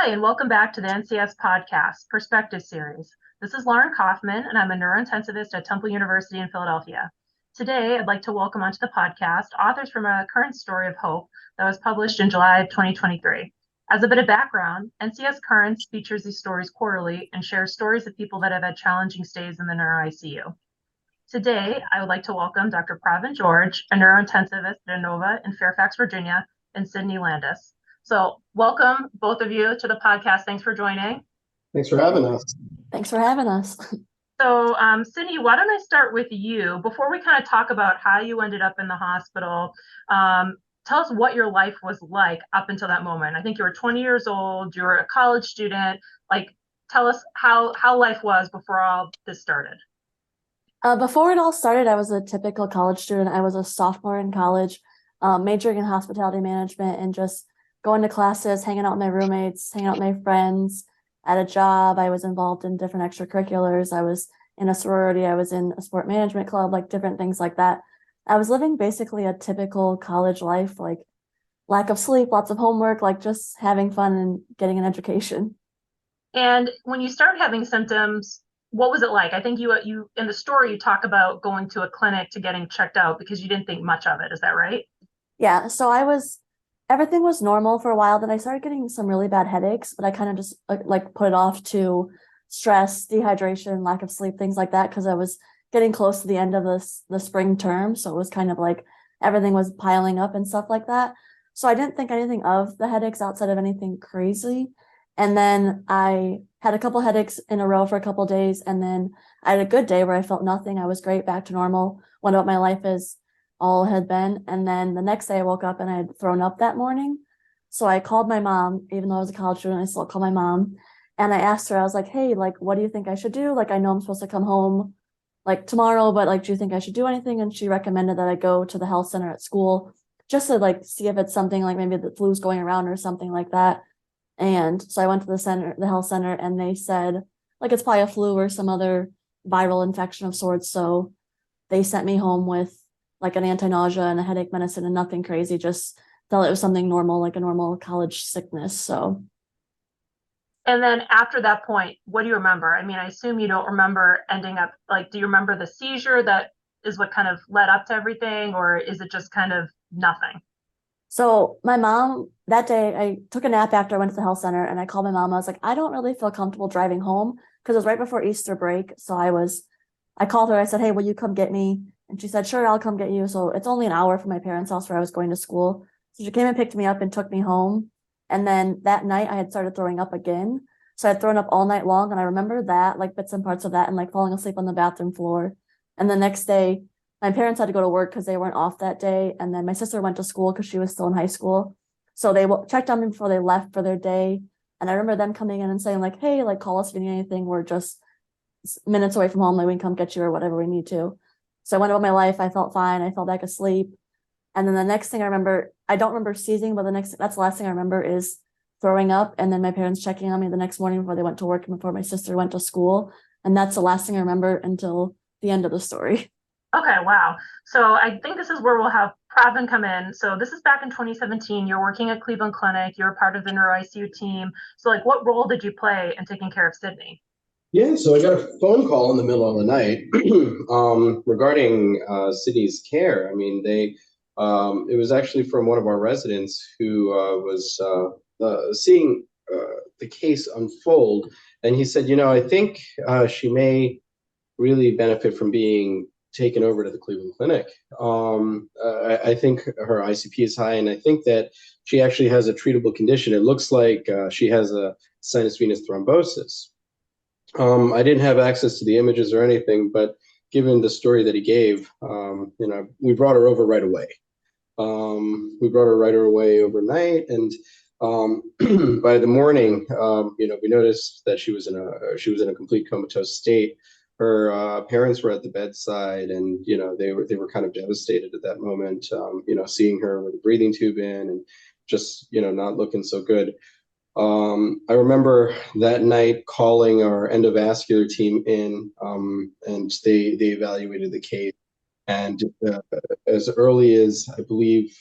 Hi, and welcome back to the NCS podcast, Perspective Series. This is Lauren Koffman, and I'm a neurointensivist at Temple University in Philadelphia. Today, I'd like to welcome onto the podcast authors from A Current Story of Hope that was published in July of 2023. As a bit of background, NCS Currents features these stories quarterly and shares stories of people that have had challenging stays in the neuro ICU. Today, I would like to welcome Dr. Pravin George, a neurointensivist at Inova in Fairfax, Virginia, and Sidney Landis. So welcome both of you to the podcast. Thanks for joining. Thanks for having us. Thanks for having us. So Sidney, why don't I start with you? Before we kind of talk about how you ended up in the hospital, tell us what your life was like up until that moment. I think you were 20 years old, you were a college student. Tell us how life was before all this started. Before it all started, I was a typical college student. I was a sophomore in college, majoring in hospitality management and just going to classes, hanging out with my roommates, hanging out with my friends. At a job, I was involved in different extracurriculars. I was in a sorority. I was in a sport management club, like different things like that. I was living basically a typical college life, like lack of sleep, lots of homework, like just having fun and getting an education. And when you started having symptoms, what was it like? I think you in the story, you talk about going to a clinic to getting checked out because you didn't think much of it. Is that right? Yeah, so everything was normal for a while. Then I started getting some really bad headaches, but I kind of just like put it off to stress, dehydration, lack of sleep, things like that, because I was getting close to the end of the spring term. So it was kind of like everything was piling up and stuff like that. So I didn't think anything of the headaches outside of anything crazy. And then I had a couple headaches in a row for a couple of days. And then I had a good day where I felt nothing. I was great, back to normal, went about my life as all had been. And then the next day I woke up and I had thrown up that morning. So I called my mom, even though I was a college student, I still called my mom. And I asked her, I was like, hey, like, what do you think I should do? Like, I know I'm supposed to come home like tomorrow, but like, do you think I should do anything? And she recommended that I go to the health center at school just to like see if it's something like maybe the flu's going around or something like that. And so I went to the health center, and they said like it's probably a flu or some other viral infection of sorts. So they sent me home with like an anti-nausea and a headache medicine and nothing crazy, just thought it was something normal, like a normal college sickness. So. And then after that point, what do you remember? I mean, I assume you don't remember ending up, like, do you remember the seizure that is what kind of led up to everything, or is it just kind of nothing? So my mom, that day, I took a nap after I went to the health center, and I called my mom. I was like, I don't really feel comfortable driving home because it was right before Easter break. So I called her. I said, hey, will you come get me? And she said, sure, I'll come get you. So it's only an hour from my parents' house where I was going to school. So she came and picked me up and took me home. And then that night I had started throwing up again. So I had thrown up all night long. And I remember that, like bits and parts of that, and like falling asleep on the bathroom floor. And the next day, my parents had to go to work because they weren't off that day. And then my sister went to school because she was still in high school. So they checked on me before they left for their day. And I remember them coming in and saying like, hey, like call us if you need anything. We're just minutes away from home. Like we can come get you or whatever we need to. So I went about my life. I felt fine. I fell back asleep. And then the next thing I remember, I don't remember seizing, but that's the last thing I remember is throwing up. And then my parents checking on me the next morning before they went to work and before my sister went to school. And that's the last thing I remember until the end of the story. Okay, wow. So I think this is where we'll have Pravin come in. So this is back in 2017. You're working at Cleveland Clinic. You're part of the neuro ICU team. So like, what role did you play in taking care of Sidney? Yeah, so I got a phone call in the middle of the night regarding Sidney's care. I mean, it was actually from one of our residents who was seeing the case unfold, and he said, I think she may really benefit from being taken over to the Cleveland Clinic. I think her ICP is high, and I think that she actually has a treatable condition. It looks like she has a sinus venous thrombosis. I didn't have access to the images or anything, but given the story that he gave, we brought her over right away. We brought her right away overnight, and by the morning, we noticed that she was in a complete comatose state. Her parents were at the bedside, and they were kind of devastated at that moment. Seeing her with a breathing tube in, and just not looking so good. I remember that night calling our endovascular team in, and they evaluated the case. And as early as, I believe,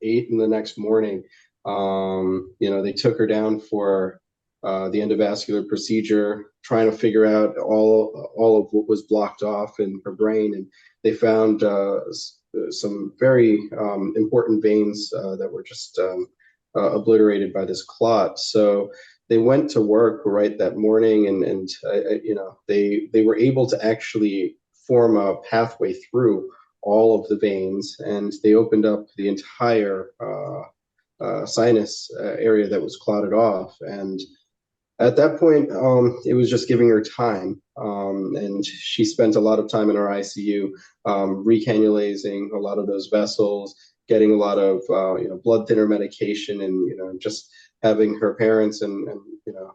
8 in the next morning, they took her down for the endovascular procedure, trying to figure out all of what was blocked off in her brain, and they found some very important veins that were just obliterated by this clot. So they went to work right that morning, and they were able to actually form a pathway through all of the veins, and they opened up the entire sinus area that was clotted off. And at that point, it was just giving her time, and she spent a lot of time in our ICU, recannulating a lot of those vessels, getting a lot of blood thinner medication, and just having her parents and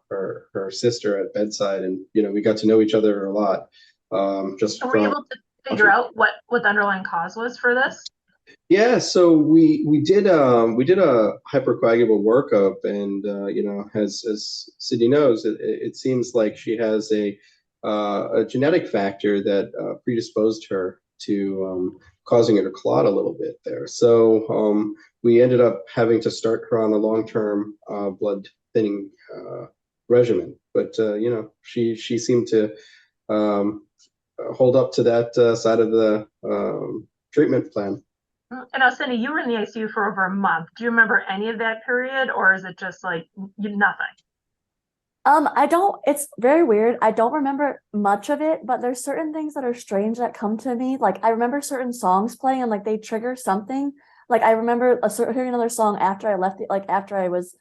her sister at bedside, and we got to know each other a lot. Just were you able to figure out what the underlying cause was for this? Yeah, so we did a hypercoagulable workup, and as Sidney knows, it seems like she has a genetic factor that predisposed her to causing her to clot a little bit there. So we ended up having to start her on a long-term blood thinning regimen, but she seemed to hold up to that side of the treatment plan. And now, Cindy, you were in the ICU for over a month. Do you remember any of that period, or is it just like nothing? It's very weird. I don't remember much of it, but there's certain things that are strange that come to me. Like I remember certain songs playing and like they trigger something. Like I remember hearing another song after I left, after I was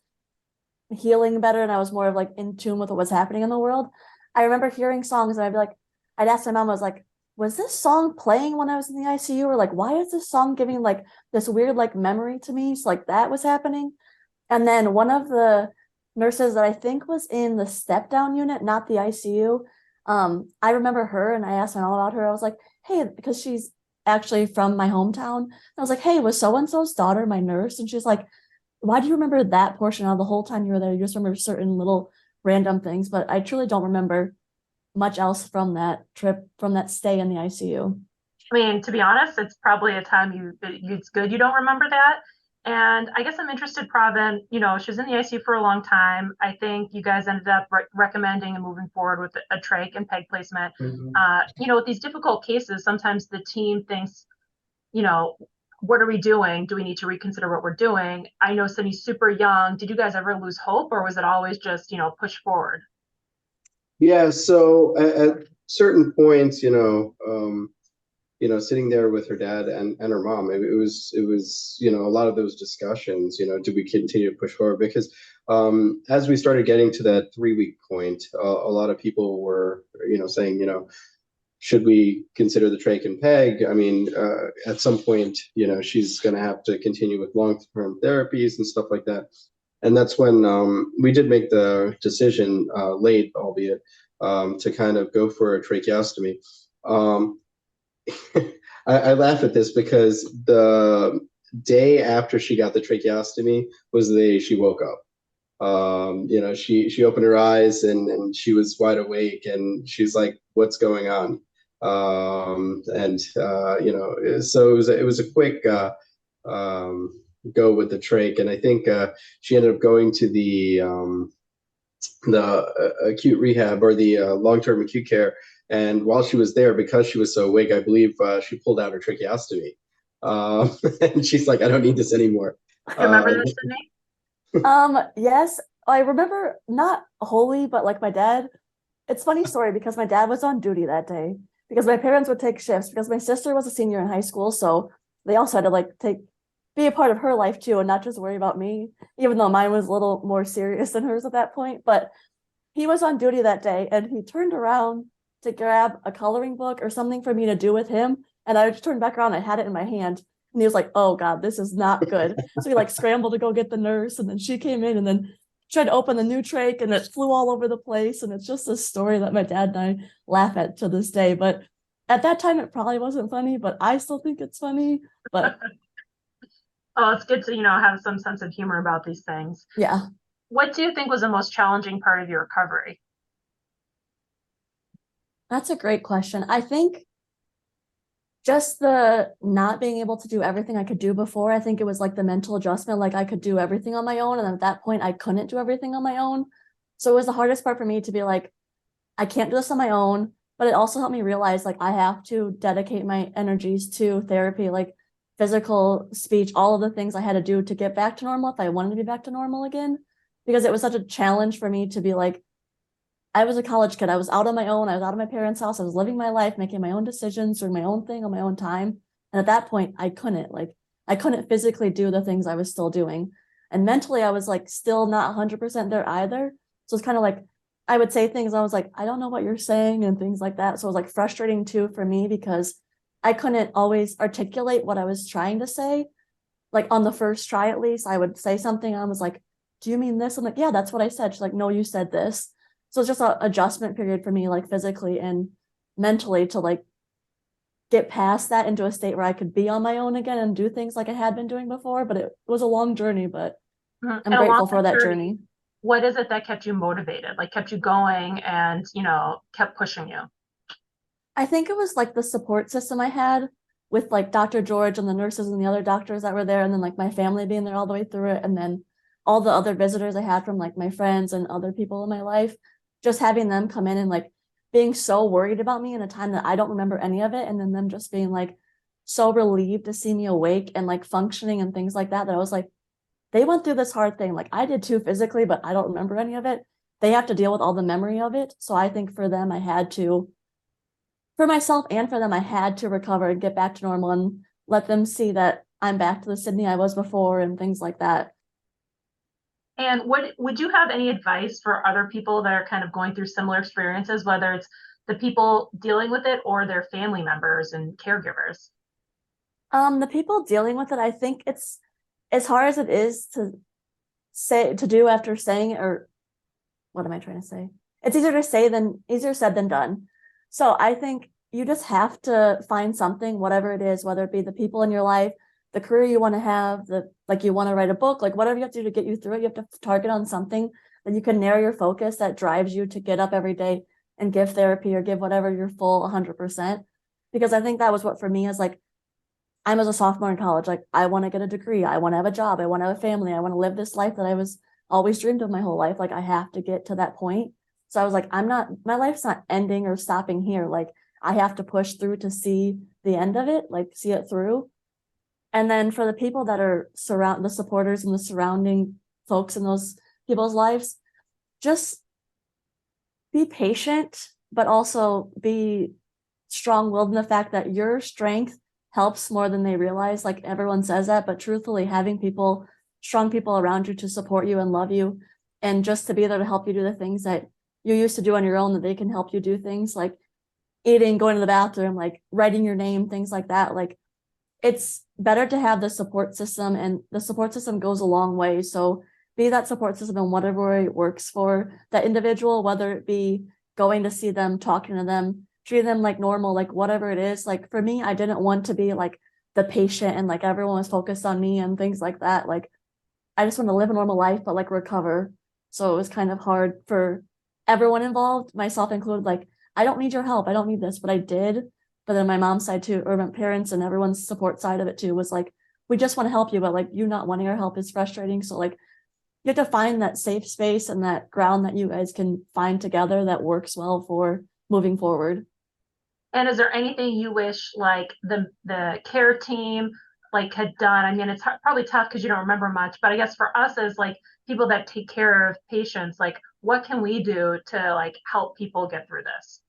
healing better and I was more of like in tune with what was happening in the world. I remember hearing songs and I'd ask my mom, I was like, was this song playing when I was in the ICU? Or like, why is this song giving like this weird like memory to me? So like that was happening. And then one of the nurses that I think was in the step down unit, not the ICU, I remember her and I asked my mom about her. I was like, hey, because she's actually from my hometown. I was like, hey, was so-and-so's daughter my nurse? And she's like, why do you remember that portion of the whole time you were there? You just remember certain little random things, but I truly don't remember much else from that trip, from that stay in the ICU. I mean, to be honest, it's probably a time it's good you don't remember that. And I guess I'm interested, Pravin, she was in the ICU for a long time. I think you guys ended up recommending and moving forward with a trach and peg placement. Mm-hmm. With these difficult cases, sometimes the team thinks, what are we doing? Do we need to reconsider what we're doing? I know Cindy's super young. Did you guys ever lose hope, or was it always just, push forward? Yeah, so at certain points, sitting there with her dad and her mom, it was a lot of those discussions, do we continue to push forward? Because as we started getting to that 3-week point, a lot of people were, saying, should we consider the trach and peg? I mean, at some point, she's going to have to continue with long-term therapies and stuff like that. And that's when we did make the decision, late, albeit, to kind of go for a tracheostomy. I laugh at this because the day after she got the tracheostomy was the day she woke up. She opened her eyes and she was wide awake and she's like, "What's going on?" So it was a quick go with the trach, and I think she ended up going to the acute rehab or the long-term acute care. And while she was there, because she was so awake, I believe she pulled out her tracheostomy. And she's like, "I don't need this anymore." You remember this, Sydney? Yes, I remember, not wholly, but like my dad. It's a funny story because my dad was on duty that day because my parents would take shifts because my sister was a senior in high school, so they also had to like be a part of her life too and not just worry about me, even though mine was a little more serious than hers at that point. But he was on duty that day and he turned around to grab a coloring book or something for me to do with him, and I just turned back around and I had it in my hand, and he was like, "Oh God, this is not good." So he like scrambled to go get the nurse, and then she came in and then tried to open the new trach and it flew all over the place. And it's just a story that my dad and I laugh at to this day. But at that time, it probably wasn't funny, but I still think it's funny. But oh, it's good to, have some sense of humor about these things. yeah. What do you think was the most challenging part of your recovery? That's a great question. I think just the not being able to do everything I could do before. I think it was like the mental adjustment, like I could do everything on my own. And at that point, I couldn't do everything on my own. So it was the hardest part for me to be like, I can't do this on my own, but it also helped me realize like I have to dedicate my energies to therapy, like physical, speech, all of the things I had to do to get back to normal if I wanted to be back to normal again. Because it was such a challenge for me to be like, I was a college kid. I was out on my own. I was out of my parents' house. I was living my life, making my own decisions, doing my own thing on my own time. And at that point, I couldn't physically do the things I was still doing. And mentally, I was like still not 100% there either. So it's kind of like, I would say things. I was like, I don't know what you're saying and things like that. So it was like frustrating too for me because I couldn't always articulate what I was trying to say. Like on the first try, at least, I would say something. I was like, do you mean this? I'm like, yeah, that's what I said. She's like, no, you said this. So it's just an adjustment period for me, like physically and mentally, to like get past that into a state where I could be on my own again and do things like I had been doing before. But it was a long journey, but Mhm. I'm And along grateful for that journey. what is it that kept you motivated, like kept you going and, kept pushing you? I think it was like the support system I had with like Dr. George and the nurses and the other doctors that were there, and then like my family being there all the way through it, and then all the other visitors I had from like my friends and other people in my life, just having them come in and like being so worried about me in a time that I don't remember any of it, and then them just being like so relieved to see me awake and like functioning and things like that, that I was like, they went through this hard thing. Like I did too physically, but I don't remember any of it. They have to deal with all the memory of it. So I think for them, I had to, for myself and for them, I had to recover and get back to normal and let them see that I'm back to the Sidney I was before and things like that. And what would you have any advice for other people that are kind of going through similar experiences, whether it's the people dealing with it or their family members and caregivers? The people dealing with it, I think it's as hard as it is to do after saying it, or what am I trying to say? It's easier said than done. So I think you just have to find something, whatever it is, whether it be the people in your life, the career you want to have, the like you want to write a book, like whatever you have to do to get you through it, you have to target on something that you can narrow your focus that drives you to get up every day and give therapy or give whatever your full 100%. Because I think that was what for me is like, I'm as a sophomore in college, like I want to get a degree, I want to have a job, I want to have a family, I want to live this life that I was always dreamed of my whole life. Like I have to get to that point. So I was like, my life's not ending or stopping here. Like I have to push through to see the end of it, like see it through. And then for the people that are the supporters and the surrounding folks in those people's lives, just be patient, but also be strong-willed in the fact that your strength helps more than they realize. Like everyone says that, but truthfully, having strong people around you to support you and love you, and just to be there to help you do the things that you used to do on your own, that they can help you do things like eating, going to the bathroom, like writing your name, things like that. Like it's better to have the support system, and the support system goes a long way. So be that support system in whatever way it works for that individual, whether it be going to see them, talking to them, treating them like normal, like whatever it is. Like for me, I didn't want to be like the patient and like everyone was focused on me and things like that. Like I just want to live a normal life, but like recover. So it was kind of hard for everyone involved, myself included. Like, I don't need your help. I don't need this, but I did. But then my mom's side too, or my parents and everyone's support side of it too, was like, we just want to help you, but like you not wanting our help is frustrating. So like you have to find that safe space and that ground that you guys can find together that works well for moving forward. And is there anything you wish like the care team like had done? I mean, it's probably tough because you don't remember much, but I guess for us as like people that take care of patients, like what can we do to like help people get through this?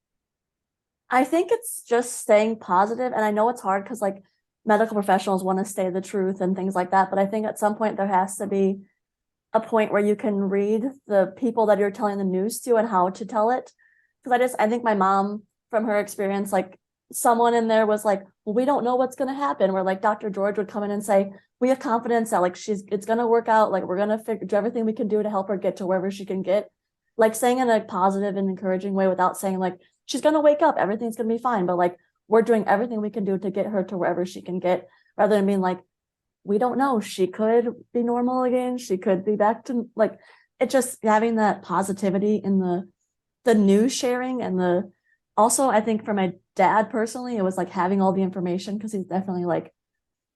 I think it's just staying positive, and I know it's hard because like medical professionals want to say the truth and things like that, but I think at some point there has to be a point where you can read the people that you're telling the news to and how to tell it. Because I think my mom, from her experience, like someone in there was like, well, we don't know what's going to happen. Where like Dr. George would come in and say, we have confidence that like it's going to work out. Like we're going to do everything we can do to help her get to wherever she can get. Like saying in a positive and encouraging way without saying like, she's going to wake up, everything's going to be fine. But like, we're doing everything we can do to get her to wherever she can get, rather than being like, we don't know, she could be normal again, she could be back to like, it just having that positivity in the news sharing. And the also I think for my dad personally, it was like having all the information, because he's definitely like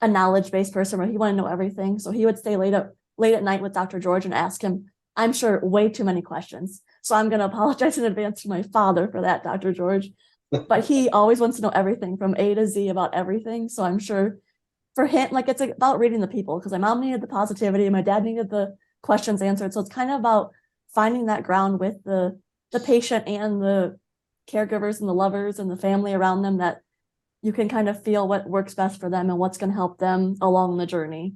a knowledge-based person where he wanted to know everything. So he would stay late at night with Dr. George and ask him I'm sure, way too many questions. So I'm going to apologize in advance to my father for that, Dr. George. But he always wants to know everything from A to Z about everything. So I'm sure for him, like, it's about reading the people, because my mom needed the positivity, my dad needed the questions answered. So it's kind of about finding that ground with the patient and the caregivers and the lovers and the family around them, that you can kind of feel what works best for them and what's going to help them along the journey.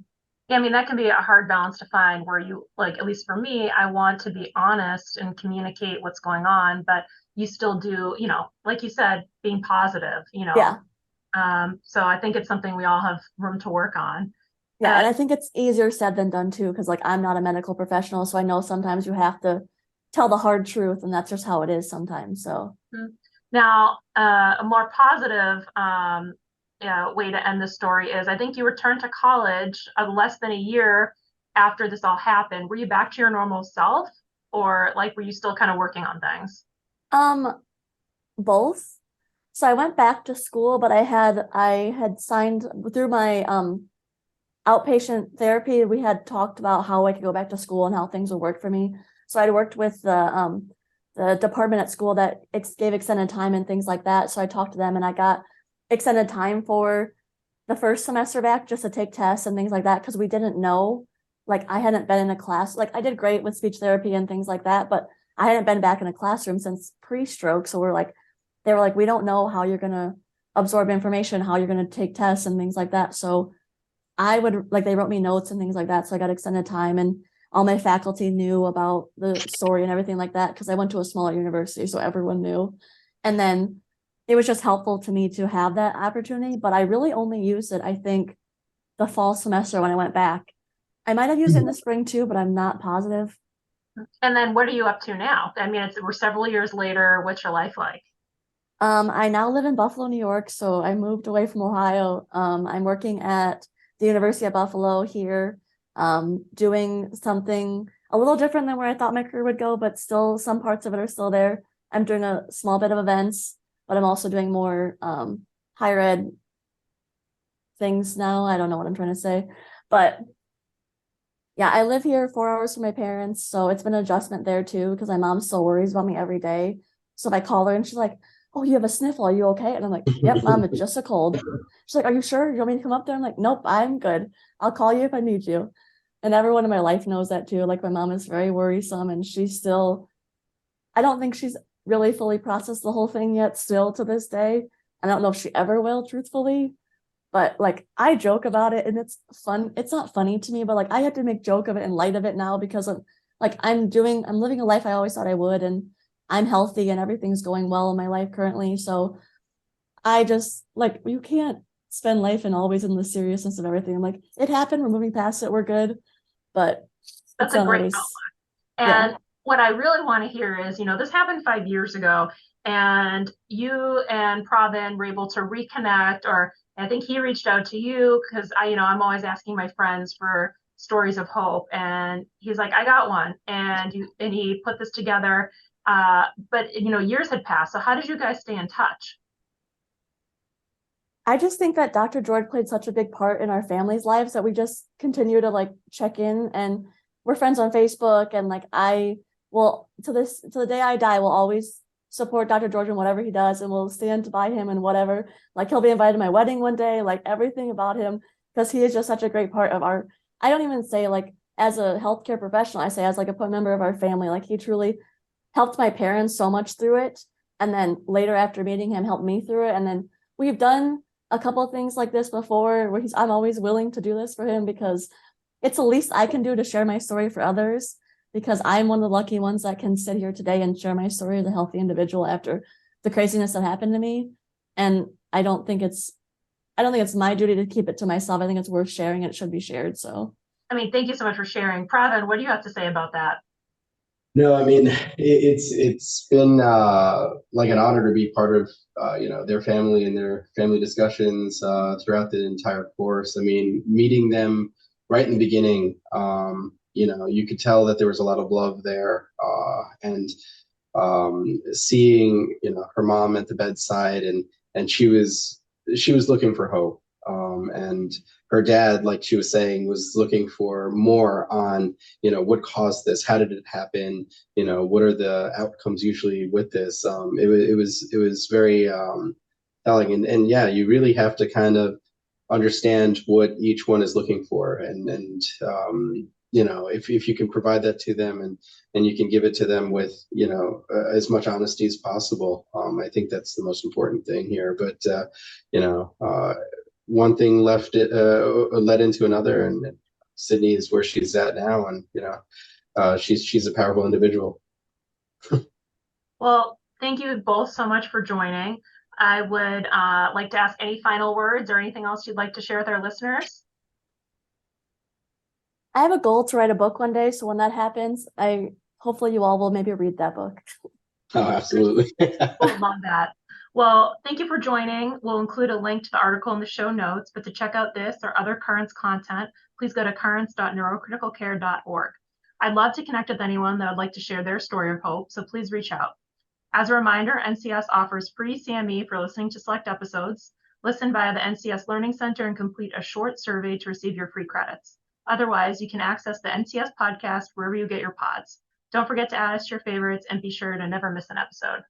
Yeah, I mean, that can be a hard balance to find where you, like, at least for me, I want to be honest and communicate what's going on, but you still do, like you said, being positive, Yeah. So I think it's something we all have room to work on. Yeah. And I think it's easier said than done too, because like I'm not a medical professional. So I know sometimes you have to tell the hard truth, and that's just how it is sometimes. So now, a more positive way to end the story is I think you returned to college less than a year after this all happened. Were you back to your normal self, or like were you still kind of working on things? Both. So I went back to school, but I had signed through my outpatient therapy. We had talked about how I could go back to school and how things would work for me. So I'd worked with the department at school that gave extended time and things like that. So I talked to them and I got extended time for the first semester back, just to take tests and things like that, because we didn't know, like I hadn't been in a class. Like I did great with speech therapy and things like that, but I hadn't been back in a classroom since pre-stroke. So they were like, we don't know how you're going to absorb information, how you're going to take tests and things like that. So they wrote me notes and things like that. So I got extended time, and all my faculty knew about the story and everything like that, because I went to a smaller university, so everyone knew. And then it was just helpful to me to have that opportunity, but I really only used it, I think, the fall semester when I went back. I might have used it in the spring too, but I'm not positive. And then what are you up to now? I mean, we're several years later. What's your life like? I now live in Buffalo, New York, so I moved away from Ohio. I'm working at the University of Buffalo here, doing something a little different than where I thought my career would go, but still some parts of it are still there. I'm doing a small bit of events, but I'm also doing more higher ed things now. I don't know what I'm trying to say, but yeah, I live here 4 hours from my parents, so it's been an adjustment there too, because my mom still worries about me every day. So if I call her and she's like, "Oh, you have a sniffle, are you okay?" And I'm like, "Yep, mom, it's just a cold." She's like, "Are you sure? You want me to come up there?" I'm like, "Nope, I'm good. I'll call you if I need you." And everyone in my life knows that too. Like my mom is very worrisome, and I don't think she's really fully processed the whole thing yet still to this day. I don't know if she ever will, truthfully. But like I joke about it and it's fun. It's not funny to me, but like I have to make joke of it and light of it now, because of like I'm living a life I always thought I would, and I'm healthy and everything's going well in my life currently. So I just like, you can't spend life and always in the seriousness of everything. I'm like, it happened, we're moving past it, we're good. But That's it's a not great always, outlook. yeah. And what I really want to hear is, this happened 5 years ago, and you and Pravin were able to reconnect, or I think he reached out to you because I'm always asking my friends for stories of hope, and he's like, I got one, and he put this together. But years had passed. So how did you guys stay in touch? I just think that Dr. George played such a big part in our family's lives that we just continue to like check in, and we're friends on Facebook. And like I will, to the day I die, will always support Dr. George in whatever he does, and will stand by him and whatever. Like he'll be invited to my wedding one day, like everything about him, because he is just such a great part of I don't even say like as a healthcare professional, I say as like a member of our family. Like he truly helped my parents so much through it. And then later after meeting him, helped me through it. And then we've done a couple of things like this before where I'm always willing to do this for him, because it's the least I can do to share my story for others, because I'm one of the lucky ones that can sit here today and share my story as a healthy individual after the craziness that happened to me. And I don't think it's my duty to keep it to myself. I think it's worth sharing, and it should be shared. So I mean, thank you so much for sharing. Pravin, what do you have to say about that? No, I mean it's been like an honor to be part of their family and their family discussions throughout the entire course. I mean, meeting them right in the beginning, you could tell that there was a lot of love there, and seeing her mom at the bedside, and she was looking for hope, and her dad, like she was saying, was looking for more on, what caused this, how did it happen, what are the outcomes usually with this. It was very telling, and yeah, you really have to kind of understand what each one is looking for, and if you can provide that to them, and you can give it to them with as much honesty as possible. I think that's the most important thing here. But one thing led into another, and Sidney is where she's at now, and she's a powerful individual. Well, thank you both so much for joining. I would like to ask any final words or anything else you'd like to share with our listeners. I have a goal to write a book one day, so when that happens, hopefully you all will maybe read that book. Oh, absolutely. Love that. Well, thank you for joining. We'll include a link to the article in the show notes, but to check out this or other Currents content, please go to currents.neurocriticalcare.org. I'd love to connect with anyone that would like to share their story of hope, so please reach out. As a reminder, NCS offers free CME for listening to select episodes. Listen via the NCS Learning Center and complete a short survey to receive your free credits. Otherwise, you can access the NCS podcast wherever you get your pods. Don't forget to add us to your favorites and be sure to never miss an episode.